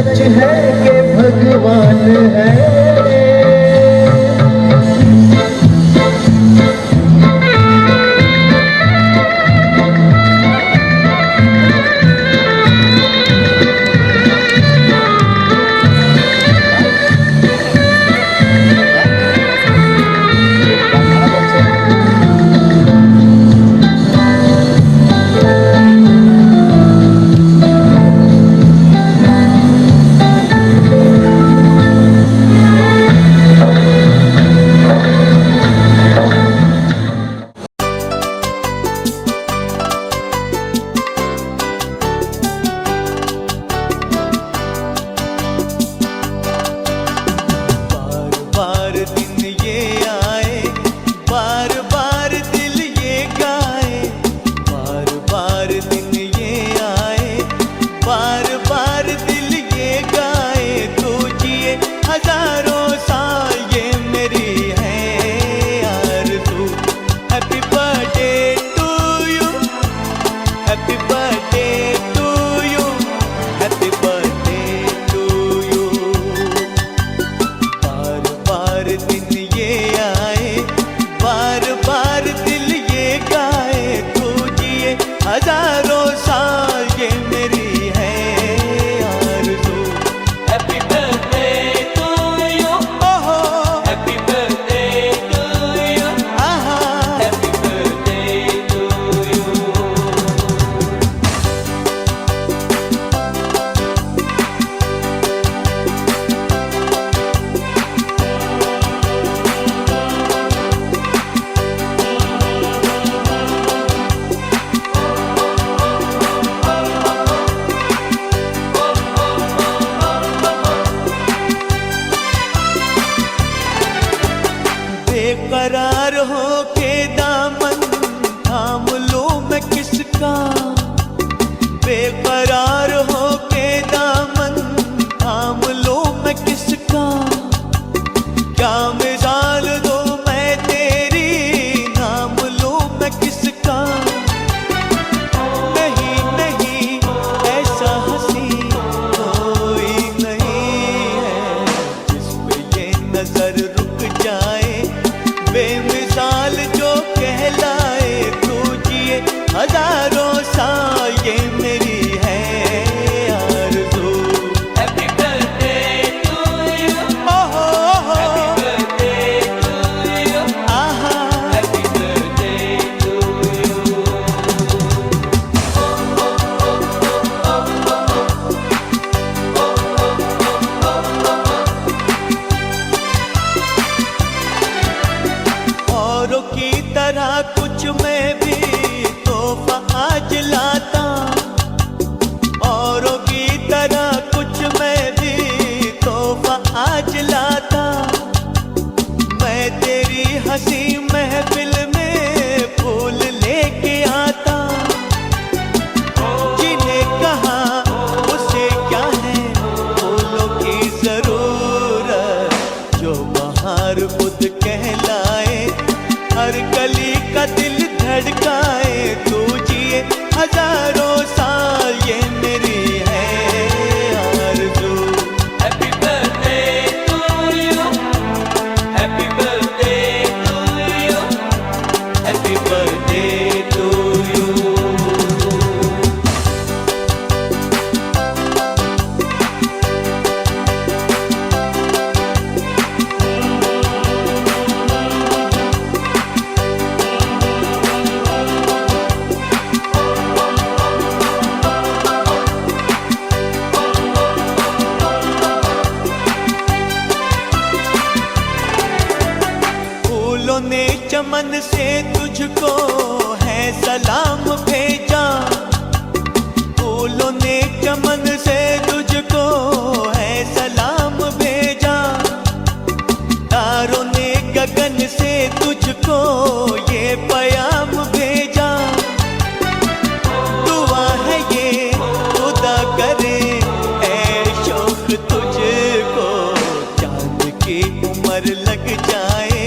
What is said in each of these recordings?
सच है कि भगवान है। बेकरार हो के दामन थाम लूं मैं किसका, बेकरार हो के दामन थाम लूं मैं किसका, क्या मिसाल दूं मैं तेरी नाम लूं मैं किसका। नहीं नहीं ऐसा हंसी कोई नहीं है जिस पे ये नजर रुक जाए, बेमिसाल जो कहलाए तू जिए हजारों साल ये मेरी है आरज़ू। हैप्पी बर्थडे टू यू, ओहो हैप्पी बर्थडे टू यू, आहा हैप्पी बर्थडे टू यू। औरों की तरह कुछ मैं भी तोहफा आज लाता, औरों की तरह कुछ मैं भी तोहफा आज लाता। मैं तेरी हंसी महफिल में फूल लेके आता, जिन्हें कहा उसे क्या है फूलों की जरूरत, जो बहार खुद कहलाए हर कली का दिल धड़काए तू जिए हजारों साल ये मेरी है आरज़ू। Happy birthday to you, happy birthday to you, happy birthday to you. फूलों ने चमन से तुझको है सलाम भेजा, फूलों ने चमन से तुझको है सलाम भेजा, तारों ने गगन से तुझको ये पयाम भेजा। दुआ है ये खुदा करे ऐ शौक तुझको, चांद की उम्र लग जाए,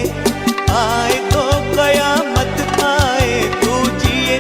आए तो कयामत आए तू जिए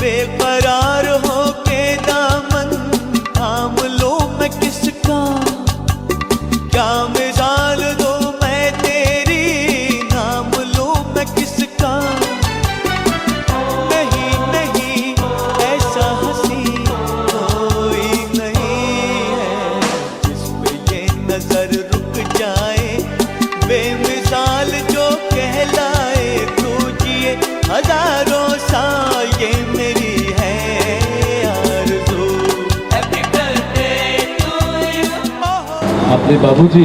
बेकरार हो के दामन थाम लो मैं किसका, क्या मिसाल दो मैं तेरी नाम लो मैं किसका। नहीं नहीं ऐसा हंसी कोई नहीं है जिस पे ये नजर रुक जाए, बेमिसाल जो कहलाए। तू जिए हजारों साल ये मेरी है आरज़ू। Happy birthday to you. आपले बाबूजी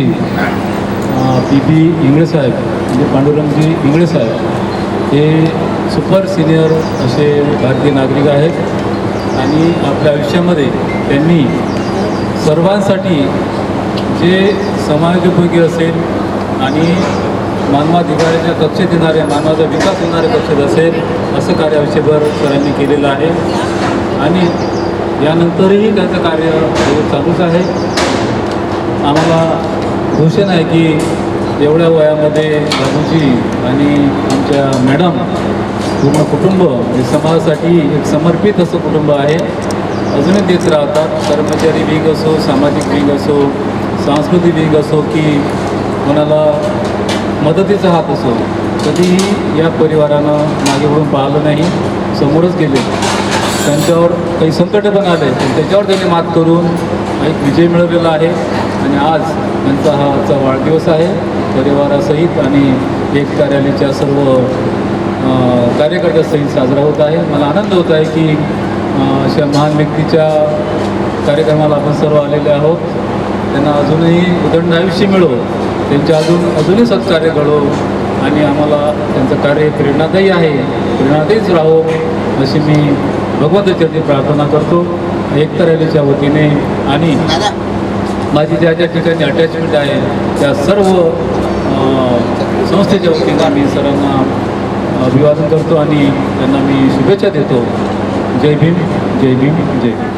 पी.बी. इंगळे साहेब म्हणजे पांडुरंगजी इंगळे साहेब हे सुपर सिनियर असे भारतीय नागरिक आहेत आणि आपल्या आयुष्यामध्ये त्यांनी सर्वांसाठी जे समाजोपयोगी असेल आणि मानवाधिकाराच्या कक्षेत येणारे, मानवाचा विकास होणाऱ्या कक्षेत असेल असं कार्य आयुष्यभर सरांनी केलेलं आहे आणि यानंतरही त्यांचं कार्य चालूच आहे. आम्हाला घोषणा आहे की एवढ्या वयामध्ये बाबूजी आणि आमच्या मॅडम पूर्ण कुटुंब हे समाजासाठी एक समर्पित असं कुटुंब आहे. अजूनही देत राहतात. कर्मचारी विंग असो, सामाजिक विंग असो, सांस्कृतिक विंग असो की कोणाला मदतीचा हात असो, कधीही या परिवारानं मागे वळून पाहिलं नाही, समोरच गेले. त्यांच्यावर काही संकट पण आले पण त्याच्यावर त्यांनी मात करून एक विजय मिळवलेला आहे आणि आज त्यांचा हा आजचा वाढदिवस आहे. परिवारासहित आणि एक कार्यालयाच्या सर्व कार्यकर्त्यासहित साजरा होत आहे. मला आनंद होत आहे की अशा महान व्यक्तीच्या कार्यक्रमाला आपण सर्व आलेले आहोत. त्यांना अजूनही उदंड आयुष्य मिळो, त्यांच्या अजूनही सत्कार्य घडो आणि आम्हाला त्यांचं कार्य प्रेरणादायी आहे, प्रेरणादायीच राहो अशी मी भगवंताची प्रार्थना करतो एकता रॅलीच्या वतीने. आणि माझी ज्या ज्या ठिकाणी अटॅचमेंट आहे त्या सर्व संस्थेच्या वतीने मी सरांना अभिवादन करतो आणि त्यांना मी शुभेच्छा देतो. जय भीम, जय भीम, जय भीम.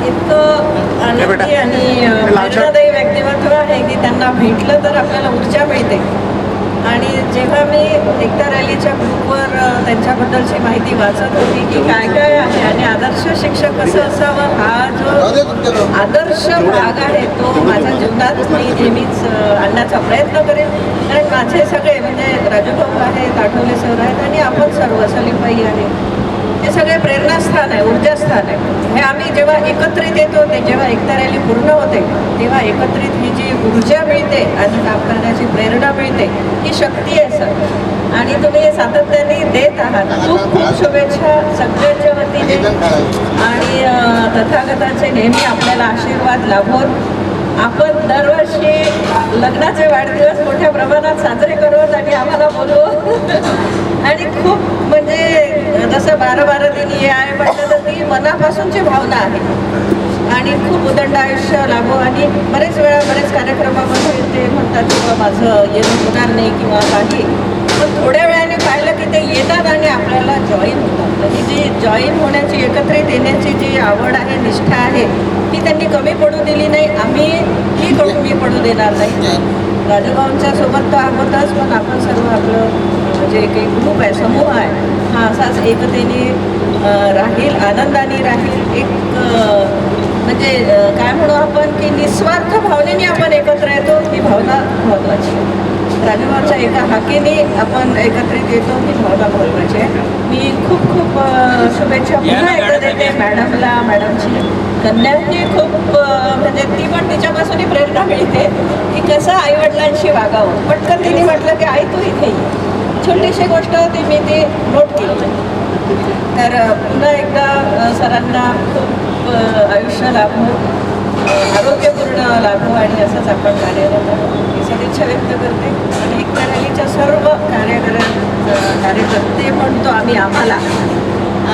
इतकं आनंदी आणि प्रेरणादायी व्यक्तिमत्व आहे की त्यांना भेटलं तर आपल्याला ऊर्जा मिळते. आणि जेव्हा मी एकता रॅलीच्या ग्रुपवर त्यांच्याबद्दलची माहिती वाचत होती की काय काय आहे आणि आदर्श शिक्षक कसं असावं, हा जो आदर्श भाग आहे तो माझ्या जीवनात मी नेहमीच आणण्याचा प्रयत्न करेन. कारण माझे सगळे म्हणजे राजूभाऊ आहेत, आठवले सर आहेत आणि आपण सर्व सलीमबाई आहे, हे सगळे प्रेरणास्थान आहे, ऊर्जास्थान आहे. हे आम्ही जेव्हा एकत्रित येतो ते जेव्हा एकता रॅली पूर्ण होते तेव्हा एकत्रित ही जी ऊर्जा मिळते आणि काम करण्याची प्रेरणा मिळते ही शक्ती आहे सर. आणि तुम्ही हे सातत्याने देत आहात. खूप खूप शुभेच्छा सगळ्यांच्या वतीने आणि तथागताचे नेहमी आपल्याला आशीर्वाद लाभून आपण दरवर्षी लग्नाचे वाढदिवस मोठ्या प्रमाणात साजरे करूत आणि आम्हाला बोलवू. आणि खूप म्हणजे जसं 12-12 दिन हे आहे म्हटलं तर ती मनापासूनची भावना आहे. आणि खूप उदंड आयुष्य लाभो. आणि बरेच वेळा बरेच कार्यक्रमामध्ये ते म्हणतात किंवा माझं येणं होणार नाही किंवा काही, पण थोड्या वेळाने पाहिलं की ते येतात आणि आपल्याला जॉईन होतात. ही जी जॉईन होण्याची, एकत्रित येण्याची जी आवड आहे, निष्ठा आहे, ती त्यांनी कमी पडू दिली नाही. आम्ही ही कमी पडू देणार नाही. राजूभाऊंच्या सोबत तर आहोतच, पण आपण सर्व आपलं जे काही ग्रुप आहे, समूह आहे, हा असाच एकतेने राहील, आनंदाने राहील. एक म्हणजे काय म्हणू आपण की निस्वार्थ भावनेने आपण एकत्र येतो, ही भावना महत्त्वाची आहे. राजूभाऊच्या एका हाकेने आपण एकत्रित येतो, ही भावना महत्त्वाची आहे. मी खूप खूप शुभेच्छा पुन्हा एकदा देते मॅडमला, मॅडमची कन्यांनी खूप म्हणजे ती पण तिच्यापासूनही प्रेरणा मिळते की कसं आईवडिलांशी वागावं. पटकन तिने म्हटलं की आई तू इथे ये, छोटीशी गोष्ट होती, मी ती नोट केली. तर पुन्हा एकदा सरांना खूप आयुष्य लाभो, आरोग्यपूर्ण लाभो आणि असंच आपण कार्यरत आहोत ही सदिच्छा व्यक्त करते. आणि एकता रॅलीच्या सर्व कार्यकर्ते म्हणतो आम्ही आम्हाला.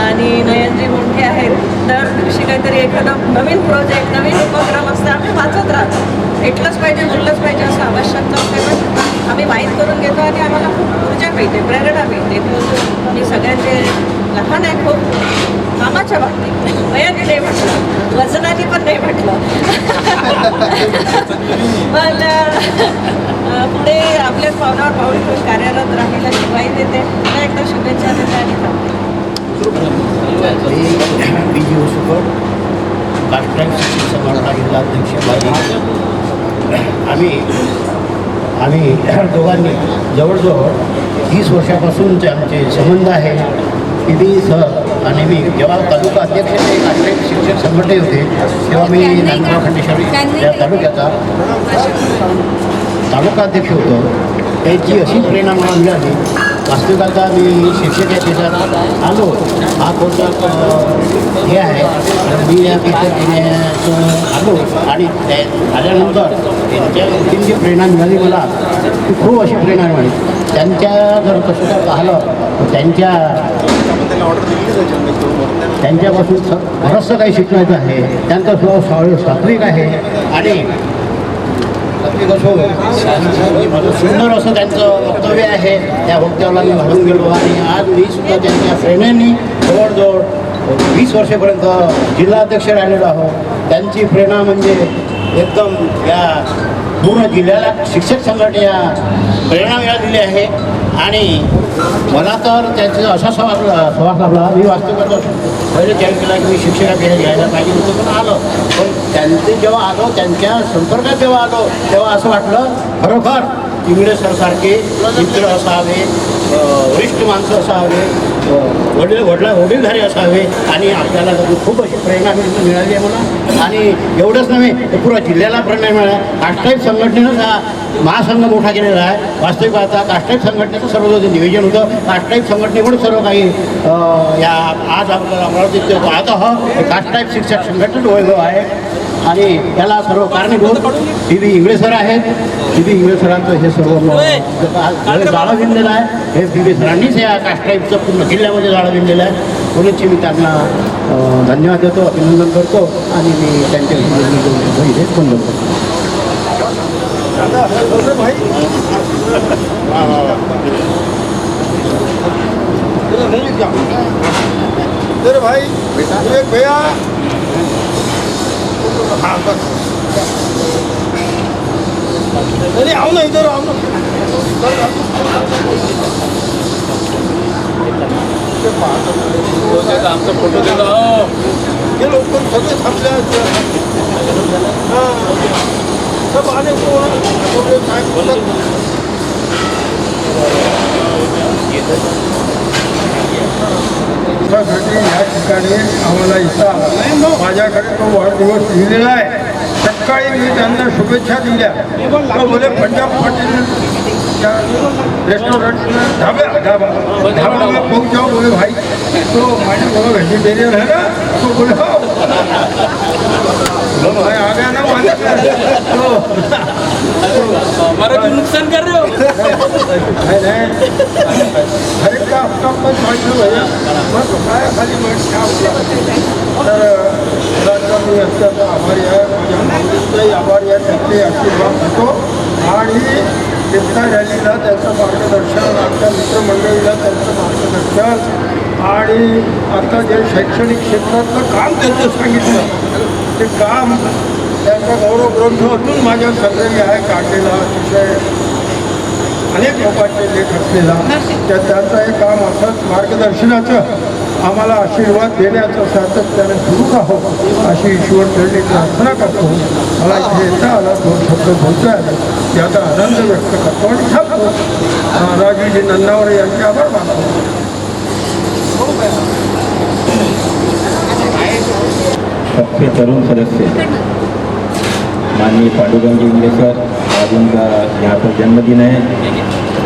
आणि नयनजी मोठे आहेत, दर दिवशी काहीतरी एखादा नवीन प्रोजेक्ट, नवीन उपक्रम असतं, आम्ही वाचत राहतो. भेटलंच पाहिजे, बोललंच पाहिजे असं आवश्यक नसते, पण आम्ही माहीत करून घेतो आणि आम्हाला खूप ऊर्जा मिळते, प्रेरणा मिळते. मी सगळ्यांचे लहान आहे खूप कामाच्या बाबतीत, वयाने नाही म्हटलं, वजनाने पण नाही म्हटलं. पण पुढे आपल्याच पावलावर पाऊल कार्यरत राहायला शिवाय देते. पुन्हा एकदा शुभेच्छा देते आणि थांबते. BG सुपर कास्ट्राईट संघटना जिल्हाध्यक्ष आम्ही दोघांनी जवळजवळ 30 वर्षापासूनचे आमचे संबंध आहे. मी सर आणि मी जेव्हा तालुका अध्यक्ष ते कास्ट्राईट शिक्षक संघटने होते तेव्हा मी नांदगाव खंडेश्वरी या तालुक्याचा तालुका अध्यक्ष होतो. त्याची अशी प्रेरणा मला मिळाली. वास्तविक आता मी शिक्षक या देशात आलो हा कोणता हे आहे आणि मी या देशात आलो आणि आल्यानंतर त्यांच्या गोष्टींची जी प्रेरणा मिळाली मला ती खूप अशी प्रेरणा मिळाली. त्यांच्या जर कसं जर पाहिलं त्यांच्यापासून बरंचसं काही शिकण्याचं आहे. त्यांचा स्वभाव सात्विक आहे आणि सुंदर असं त्यांचं वक्तव्य आहे. त्या वक्तव्याला मी घालून गेलो आणि आज मी सुद्धा त्यांच्या प्रेरणेने जवळजवळ 20 वर्षापर्यंत जिल्हाध्यक्ष राहिलेलो आहोत. त्यांची प्रेरणा म्हणजे एकदम या पूर्ण जिल्ह्याला शिक्षक संघटनेला प्रेरणा मिळालेली आहे आणि मला तर त्यांचा असा सहवास लाभला. मी वास्तविक पहिले चॅन केला की मी शिक्षकाकडे घ्यायला पाहिजे होतं पण आलं. पण त्यांचे जेव्हा आलो त्यांच्या संपर्कात जेव्हा आलो तेव्हा असं वाटलं खरोखर इंगळे सरसारखे मित्र असावे, वरिष्ठ माणसं असावे, वडीलधारी असावे आणि आपल्याला खूप अशी प्रेरणा मिळाली आहे मला. आणि एवढंच नव्हे तर पुरा जिल्ह्याला प्रेरणा मिळाली. कास्ट्राईट संघटनेनं हा महासंघ मोठा केलेला आहे. वास्तविक आता कास्ट्राईट संघटनेचं सर्व जे नियोजन होतं कास्ट्राईट संघटनेकडून सर्व काही या आज आपल्याला अमरावतीत आता हा कास्ट्राईट शिक्षक संघटनेचं वैभव आहे आणि याला सर्व कारणीभूत BB इंगळे सर आहेत. BB इंगळे सरांचं हे सर्व जाळं विणलेलं आहे. हे BB सरांनीच या कास्ट्राईटचं पूर्ण जिल्ह्यामध्ये जाळं विणलेलं आहे. म्हणूनची मी त्यांना धन्यवाद देतो, अभिनंदन करतो आणि मी त्यांच्या इथे बंद करतो. भाई भैया हाँ बस नहीं आओ ना इधर आओ ना. आमचा फोटो दिला हे लोक सगळे थांबले हां सब आले या ठिकाणी आम्हाला इथं आला. माझ्याकडे तो वाढदिवस लिहिलेला आहे. सकाळी मी त्यांना शुभेच्छा दिल्या. तो बोले पंजाब पाटील रेस्टोरेंट ढाबा में पहुँचाओ. बोले भाई तो मैंने बोला वेजिटेरियन है ना. तो बोले हो मैं आ गया ना तो हमारा क्यों नुकसान कर रहे हो? नहीं हर एक का अपना भैया मग काय खाली मग तर मुलांचा मी अत्यंत आभारी आहे. माझ्या माणूसचाही आभारी आहे. त्यांचे आशीर्वाद होतो आणि त्यांच्या रॅलीला त्यांचं मार्गदर्शन, आमच्या मित्रमंडळीला त्यांचं मार्गदर्शन आणि आता जे शैक्षणिक क्षेत्रातलं काम त्यांचं सांगितलं ते काम त्यांचा गौरव ग्रंथ अजून माझ्या संग्रही आहे काढलेला. अतिशय अनेक लोकांचे लेख असलेला त्या त्यांचं हे काम असंच मार्गदर्शनाचं आम्हाला आशीर्वाद देण्याचं सातत्याने सुरू राहो अशी ईश्वर चरणी प्रार्थना करतो. मला इथे येता आला 2 शब्द बोलता आले याचा आनंद व्यक्त करतो आणि थांबतो. राजूजी नन्नावरे यांचे आभार मानतो. सबसे तरुण सदस्य माननीय पांडुरंग जी इंगले सर, आज उनका यहाँ पर जन्मदिन है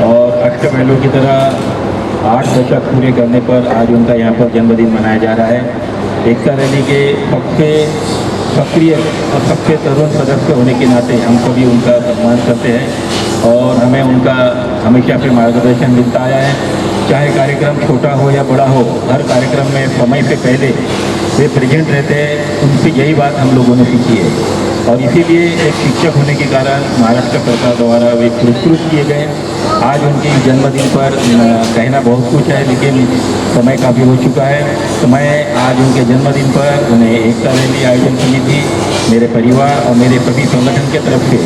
और अष्टपहलों की तरह 8 दशक पूरे करने पर आज उनका यहाँ पर जन्मदिन मनाया जा रहा है. एकता रैली के सबसे सक्रिय और सबसे तरुण सदस्य होने के नाते हम सभी उनका सम्मान करते हैं और हमें उनका हमेशा से मार्गदर्शन मिलता आया है. चाहे कार्यक्रम छोटा हो या बड़ा हो, हर कार्यक्रम में समय से पहले वे प्रेजेंट रहते हैं. उनसे यही बात हम लोगों ने सीखी है और इसीलिए एक शिक्षक होने के कारण महाराष्ट्र सरकार द्वारा वे पुरस्कृत किए गए. आज उनके जन्मदिन पर कहना बहुत कुछ है लेकिन समय काफ़ी हो चुका है. तो मैं आज उनके जन्मदिन पर उन्हें एकता रैली आयोजन समिति, मेरे परिवार और मेरे सभी संगठन के तरफ से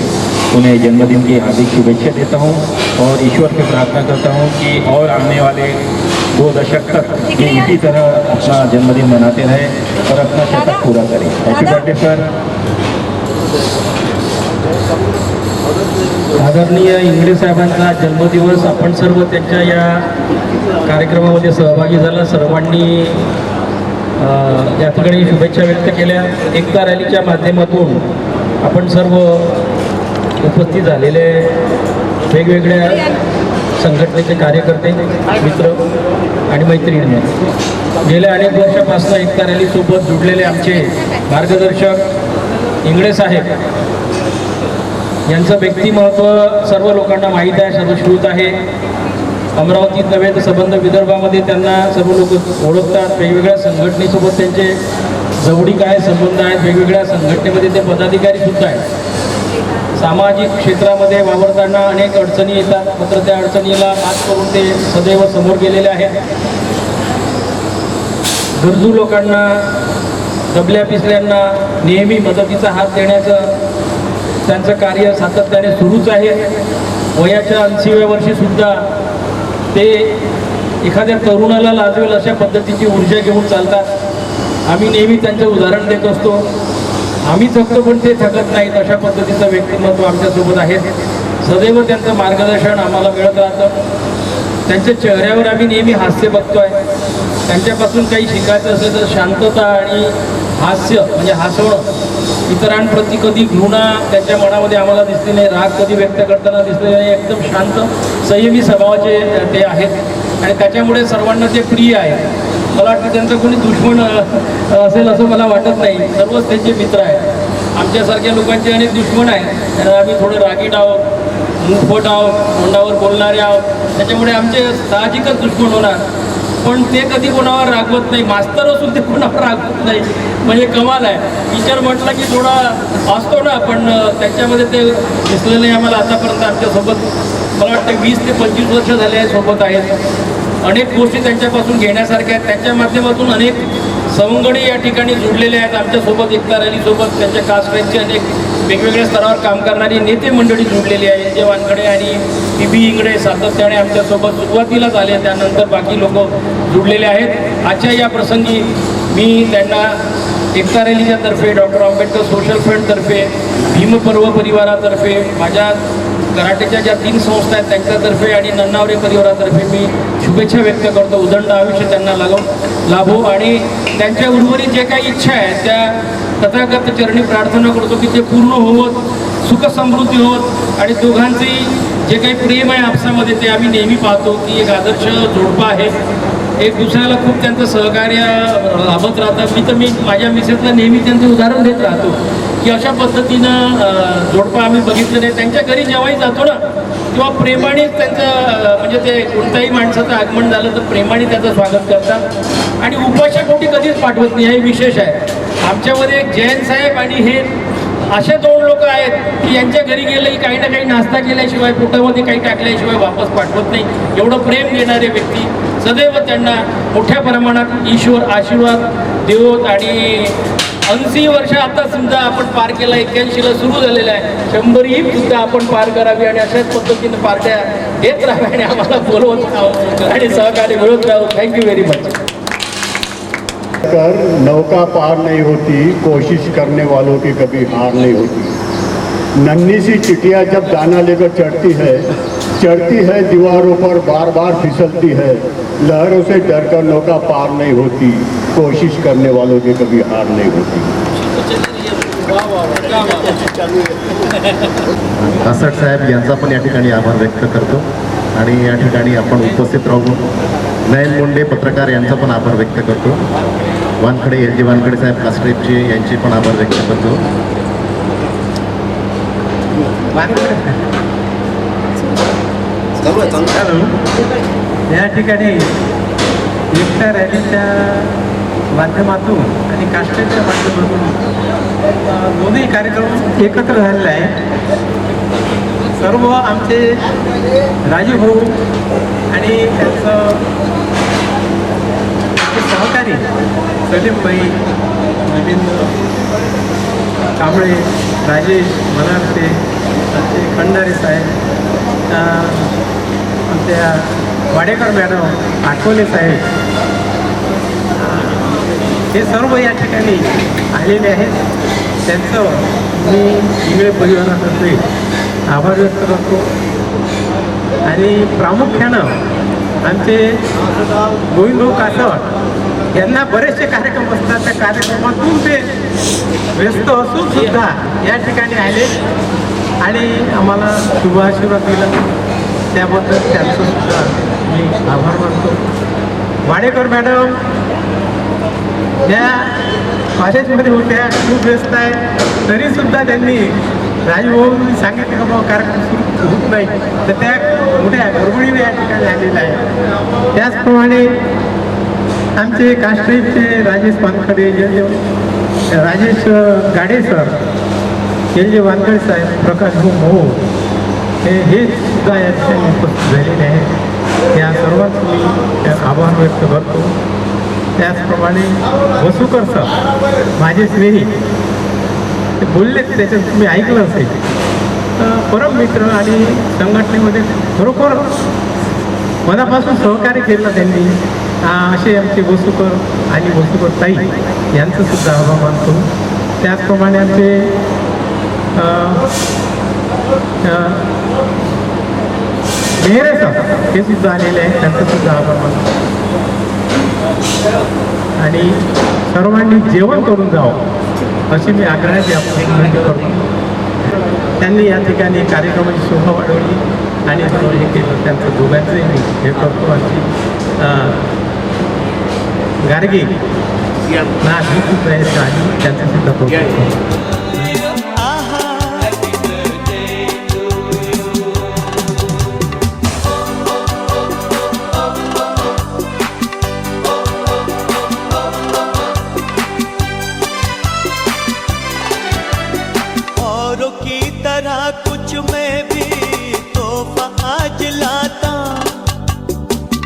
उन्हें जन्मदिन की हार्दिक शुभेच्छा देता हूं और ईश्वर से प्रार्थना करता हूं कि और आने वाले 2 दशक तक ये इसी तरह अपना जन्मदिन मनाते रहे और अपना शतक पूरा करें। Happy birthday sir. आदरणीय इंगळे साहेबांचा जन्मदिवस आपण सर्व त्यांच्या या कार्यक्रमामध्ये सहभागी झाला। सर्वांनी या ठिकाणी शुभेच्छा व्यक्त केल्या। एकता रॅलीच्या माध्यमातून आपण सर्व उपस्थित झालेले वेगवेगळ्या संघटनेचे कार्यकर्ते, मित्र आणि मैत्रिणी गेल्या अनेक वर्षापासून एकता रॅलीसोबत जुडलेले आमचे मार्गदर्शक इंगळे साहेब यांचं व्यक्तिमत्व सर्व लोकांना माहीत आहे, सर्वश्रुत आहे। अमरावतीत नव्हे तर संबंध विदर्भामध्ये त्यांना सर्व लोक ओळखतात। वेगवेगळ्या संघटनेसोबत त्यांचे जवळीक आहे, संबंध आहेत। वेगवेगळ्या संघटनेमध्ये ते पदाधिकारीसुद्धा आहेत। सामाजिक क्षेत्रामध्ये वावरताना अनेक अडचणी येतात, मात्र त्या अडचणीला मात करून ते सदैव समोर गेलेले आहेत। गरजू लोकांना, दबल्या पिसल्यांना नेहमी मदतीचा हात देण्याचं त्यांचं कार्य सातत्याने सुरूच आहे। वयाच्या 80व्या वर्षीसुद्धा ते एखाद्या तरुणाला लाजवेल अशा पद्धतीची ऊर्जा घेऊन चालतात। आम्ही नेहमी त्यांचं उदाहरण देत असतो। आम्ही थकतो पण ते थकत नाहीत, अशा पद्धतीचं व्यक्तिमत्व आमच्यासोबत आहे। सदैव त्यांचं मार्गदर्शन आम्हाला मिळत राहतं। त्यांच्या चेहऱ्यावर आम्ही नेहमी हास्य बघतोय। त्यांच्यापासून काही शिकायचं असेल तर शांतता आणि हास्य म्हणजे हसवणं। इतरांप्रती कधी घृणा त्यांच्या मनामध्ये आम्हाला दिसली नाही, राग कधी व्यक्त करताना दिसले नाही। एकदम शांत संयमी स्वभावाचे ते आहेत आणि त्याच्यामुळे सर्वांना ते प्रिय आहे। मला वाटतं त्यांचं कोणी दुश्मन असेल असं मला वाटत नाही, सर्वच त्यांचे मित्र आहेत। आमच्यासारख्या लोकांचे अनेक दुश्मन आहेत, त्यांना आम्ही थोडे रागीट आहोत, मुखपट आहोत, तोंडावर बोलणारे आहोत, त्याच्यामुळे आमचे साहजिकच दुश्मन होणार। पण ते कधी कोणावर रागवत नाही, मास्तर असून ते कोणावर रागवत नाही, म्हणजे कमाल आहे। टीचर म्हटलं की थोडा असतो ना, पण त्याच्यामध्ये ते दिसलं नाही आम्हाला आतापर्यंत। आमच्यासोबत मला वाटतं 20 ते 25 वर्ष झाले आहे, सोबत आहेत। अनेक गोष्टी त्यांच्यापासून घेण्यासारख्या आहेत। त्यांच्या माध्यमातून अनेक सवंगडी या ठिकाणी जुडलेले आहेत आमच्यासोबत। एकता रॅलीसोबत त्यांच्या कास्टचे अनेक वेगवेगळ्या स्तरावर काम करणारी नेते मंडळी जुडलेली आहे। जे वानखडे आणि पीबी इंगळे सातत्याने आमच्यासोबत सुरुवातीलाच आले, त्यानंतर बाकी लोक जुडलेले आहेत। आजच्या या प्रसंगी मी त्यांना एकता रॅलीच्या तर्फे, डॉक्टर आंबेडकर सोशल फंडतर्फे, भीमपर्व परिवारातर्फे, माझ्या कराटेच्या ज्या 3 संस्था आहेत त्यांच्यातर्फे आणि नन्नावरे परिवारातर्फे मी शुभेच्छा व्यक्त करतो। उदंड आयुष्य त्यांना लाभो आणि त्यांच्या उर्वरित जे काही इच्छा आहेत त्या तथागत चरणी प्रार्थना करतो की ते पूर्ण होवोत, सुख समृद्धी होत आणि दोघांचंही जे काही प्रेम आहे आपसामध्ये ते आम्ही नेहमी पाहतो की एक आदर्श जोडपं आहे। एक दुसऱ्याला खूप त्यांचं सहकार्य लाभत राहतं। मी माझ्या मिसेसला नेहमी त्यांचं उदाहरण देत राहतो की अशा पद्धतीनं जोडपं आम्ही बघितलं नाही। त्यांच्या घरी जेव्हाही जातो ना तेव्हा प्रेमानेच त्यांचं म्हणजे ते कोणत्याही माणसाचं आगमन झालं तर प्रेमाने त्याचं स्वागत करतात आणि उपाशापोटी कधीच पाठवत नाही, हे विशेष आहे। आमच्यामध्ये एक जयंत साहेब आणि हे असे 2 लोक आहेत की यांच्या घरी गेलं की काही ना काही नाश्ता केल्याशिवाय, पोटामध्ये काही टाकल्याशिवाय वापस पाठवत नाही। एवढं प्रेम देणारे व्यक्ती, सदैव त्यांना मोठ्या प्रमाणात ईश्वर आशीर्वाद देवोत आणि 80 वर्ष आता समजा आपण पार केला, 81ला सुरू झालेलं आहे, 100ही सुद्धा आपण पार करावी आणि अशाच पद्धतीने पार्ट्या देत राहावी आणि आम्हाला बोलवत राहावं आणि सहकार्य मिळत राहावं। Thank you very much. कर नौका पार नहीं होती, कोशिश करने वालों की कभी हार नहीं होती। नन्ही सी चिटिया जब दाना लेकर चढ़ती है दीवारों पर बार बार फिसलती है। लहरों से डरकर नौका पार नहीं होती, कोशिश करने वालों की कभी हार नहीं होती। कासट साहेब यांचा पण या ठिकाणी आभार व्यक्त करतो आणि या ठिकाणी आपण उपस्थित राहून नयन मुंडे पत्रकार यांचा पण आभार व्यक्त करतो। वानखडे LG वानखडे साहेब कास्ट्रेपचे यांचे पण आभार व्यक्त करतो। या ठिकाणी एकता रॅलीच्या माध्यमातून आणि कास्ट्रेपच्या माध्यमातून दोन्ही कार्यक्रम एकत्र झालेले आहे। सर्व आमचे राजू भाऊ आणि त्यांचं सहकारी सलीमबाई, नवीन कांबळे, राजेश मनारते, आमचे खंडारे साहेब, आमच्या वाडेकर मॅडम, आठवले साहेब, हे सर्व या ठिकाणी आलेले आहेत. त्यांचं मी इंगळे परिवारातर्फे आभार व्यक्त करतो. आणि प्रामुख्यानं आमचे गोविंदभाऊ कासट यांना बरेचसे कार्यक्रम असतात, त्या कार्यक्रमातून ते व्यस्त असून सुद्धा या ठिकाणी आले आणि आम्हाला शुभ आशीर्वाद दिला. त्याबद्दल त्यांचं सुद्धा मी आभार मानतो. वाडेकर मॅडम ज्या कॉलेजमध्ये होत्या, खूप व्यस्त आहे, तरीसुद्धा त्यांनी राजभवननी सांगितलं का बाबा कार्यक्रम सुरू होत नाही, तर त्या मोठ्या गडबडीने या ठिकाणी आलेल्या आहे. त्याचप्रमाणे आमचे कास्ट्रीचे राजेश वानखडे, राजेश गाडे सर, जे वानखडे साहेब, प्रकाश भाऊ हे सुद्धा या ठिकाणी उपस्थित झालेले आहेत. या सर्वांचं मी आभार व्यक्त करतो. त्याचप्रमाणे वसुकर सर, माझे स्नेही, ते बोलले, त्याच्यात तुम्ही ऐकलं असेल. परम मित्र आणि संघटनेमध्ये खरोखर मनापासून सहकार्य केलं त्यांनी. असे आमचे वसुकर आणि वसुकर ताई यांचं सुद्धा आभार मानतो. त्याचप्रमाणे आमचे मेहरे सर हे सुद्धा आलेले आहेत, त्यांचं सुद्धा आभार मानतो. आणि सर्वांनी जेवण करून जावं अशी मी आग्रहाची आपण विनंती करतो. त्यांनी या ठिकाणी कार्यक्रमाची शोभा वाढवली आणि हे केलं, त्यांचं दोघांचंही मी हे करतो. अशी गार्गी ना सुद्धा त्यांचं सुद्धा करतो. कुछ मैं भी तोहफा आज लाता,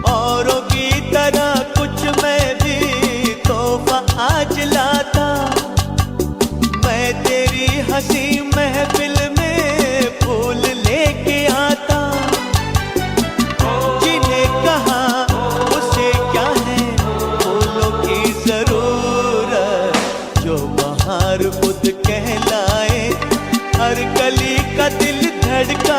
औरों की तरह कुछ मैं भी तोहफा आज लाता। मैं तेरी हंसी महफिल में फूल लेके आता, जिन्हें कहा उसे क्या है फूलों की जरूरत, जो बहार खुद कहलाए, हर कली का दिल धड़का